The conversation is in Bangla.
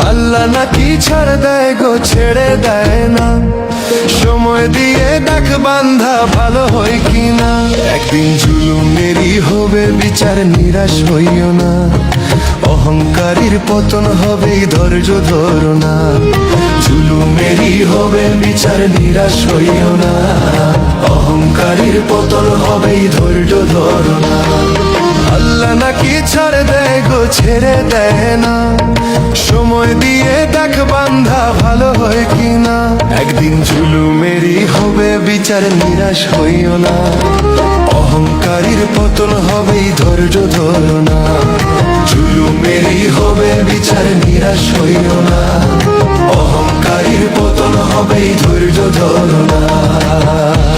আল্লাহ নাকি ছাড় দেয় গো, ছেড়ে দেয় না। সময় দিয়ে দেখ বান্ধা ভালো হয় কিনা। একদিন জুলুমেরই হবে বিচার, নিরাশ হইও না। অহংকারীর পতন হবে, ধৈর্য ধরো না। জুলুমেরই হবে বিচার, নিরাশ হইও না। অহংকারীর পতন হবে, ধৈর্য ধরো না। আল্লাহ নাকি ছাড় দেয় গো, ছেড়ে দেয় না। সময় দিয়ে দেখ বান্ধা ভালো হয় কিনা। একদিন জুলুমেরই হবে বিচার, নিরাশ হইও না। অহংকারীর পতন হবে, ধৈর্য ধরো না। জুলুমেরই হবে বিচার, নিরাশ হইও না। অহংকারীর পতন হবে, ধৈর্য ধরো না।